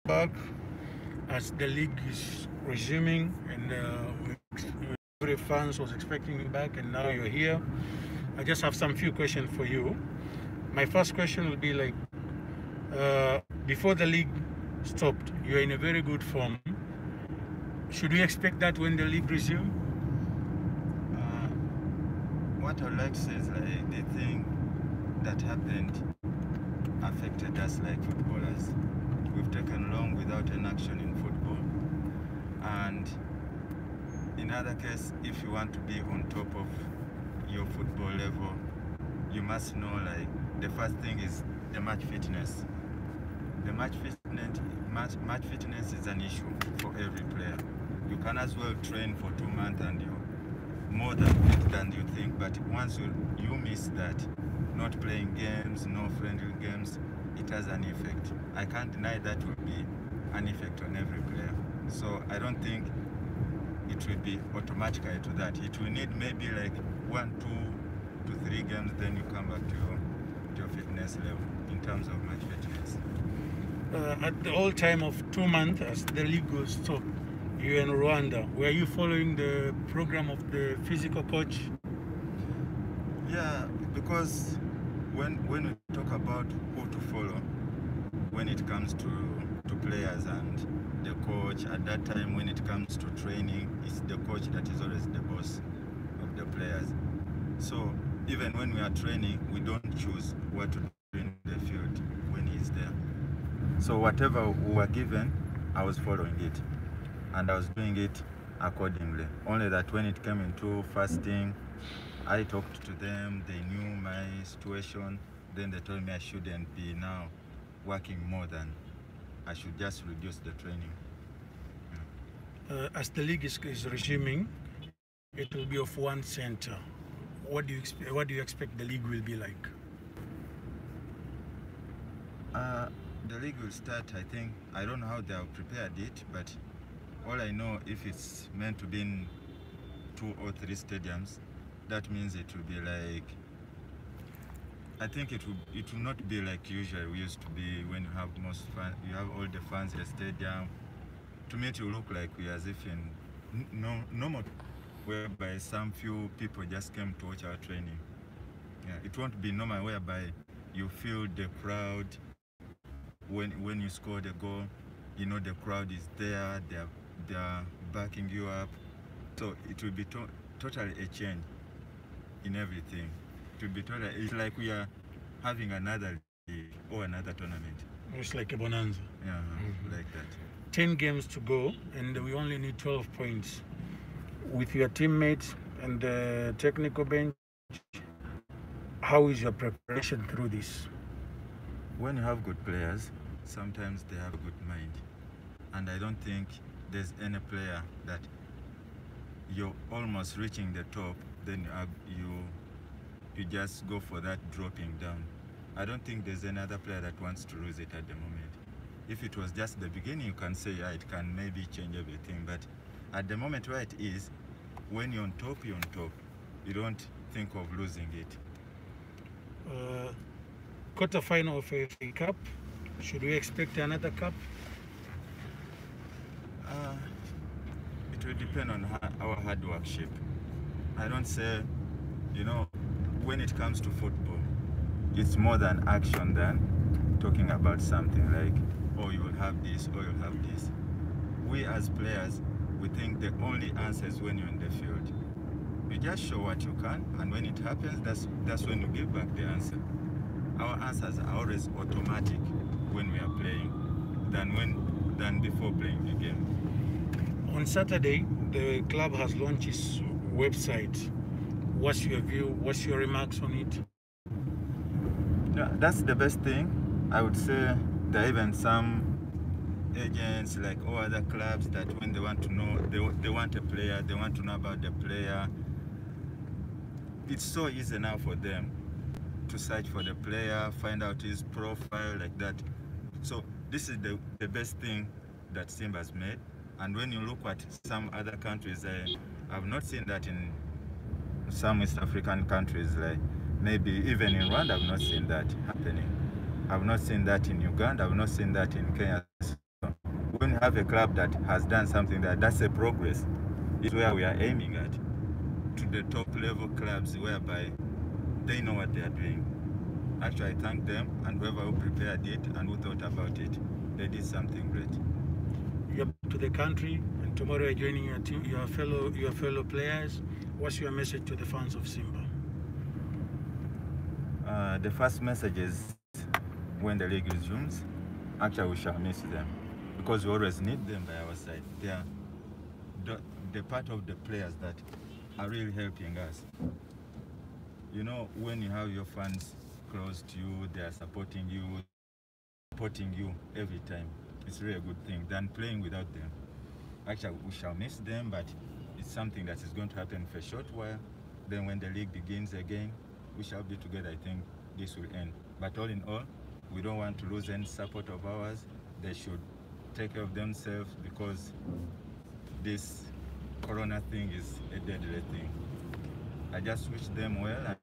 back as the league is resuming, and every fans was expecting you back, and now you're here. I just have some few questions for you. My first question will be like, before the league stopped, you're in a very good form. Should we expect that when the league resumes? What I'd like to say is like the thing that happened affected us like footballers. We've taken long without an action in football, and in other case, if you want to be on top of your football level, you must know like the first thing is the match fitness. The match fitness is an issue for every player. You can as well train for 2 months and you're more than fit than you think, but once you miss that, not playing games, no friendly games, it has an effect. I can't deny that will be an effect on every player. So I don't think it will be automatically to that. It will need maybe like 1, 2 to 3 games, then you come back to your fitness level in terms of match fitness. At the all time of 2 months, as the league was stopped, you in Rwanda, were you following the program of the physical coach? Yeah, because when we talk about who to follow, when it comes to players and the coach, at that time when it comes to training, it's the coach that is always the boss of the players. So even when we are training, we don't choose what to do in the field when he's there. So whatever we were given, I was following it, and I was doing it accordingly. Only that when it came into fasting, I talked to them, they knew my situation, then they told me I shouldn't be now working more than I should just reduce the training. As the league is resuming, it will be of one center. What do you expect the league will be like? The league will start, I think, I don't know how they have prepared it, but all I know, if it's meant to be in 2 or 3 stadiums, that means it will be like, I think it will not be like usual we used to be when you have most fun, you have all the fans in the stadium. To me it will look like we as if in normal, whereby some few people just came to watch our training. Yeah, it won't be normal whereby you feel the crowd when you score the goal, you know the crowd is there, they are backing you up. So it will be totally a change in everything. It will be totally, it's like we are having another league or another tournament. It's like a bonanza. Yeah, like that. 10 games to go, and we only need 12 points. With your teammates and the technical bench, how is your preparation through this? When you have good players, sometimes they have a good mind. And I don't think there's any player that you're almost reaching the top, then you just go for that dropping down. I don't think there's another player that wants to lose it at the moment. If it was just the beginning, you can say, yeah, it can maybe change everything. But at the moment where it is, when you're on top, you're on top. You don't think of losing it. Quarter-final of a cup. Should we expect another cup? It will depend on our hard workship. I don't say, you know, when it comes to football, it's more than action than talking about something like, oh, you will have this, or you'll have this. We as players, we think the only answer is when you're in the field. You just show what you can, and when it happens, that's when you give back the answer. Our answers are always automatic when we are playing than before playing the game. On Saturday, the club has launched its website. What's your view? What's your remarks on it? Yeah, that's the best thing. I would say there are even some agents like all other clubs that when they want to know, they want a player, they want to know about the player. It's so easy now for them to search for the player, find out his profile like that. So this is the best thing that Simba has made. And when you look at some other countries, I've not seen that in some East African countries, like maybe even in Rwanda, I've not seen that happening. I've not seen that in Uganda, I've not seen that in Kenya. So have a club that has done something that's a progress. It's where we are aiming at, to the top level clubs whereby they know what they are doing. Actually, I thank them and whoever who prepared it and who thought about it. They did something great. You're back to the country, and tomorrow you're joining your team, your fellow players. What's your message to the fans of Simba? The first message is, when the league resumes, actually we shall miss them, because we always need them by our side. They are the part of the players that are really helping us. You know, when you have your fans close to you, they are supporting you every time. It's really a good thing than playing without them. Actually, we shall miss them, but it's something that is going to happen for a short while. Then when the league begins again, we shall be together. I think this will end. But all in all, we don't want to lose any support of ours. They should take care of themselves, because this corona thing is a deadly thing. I just wish them well.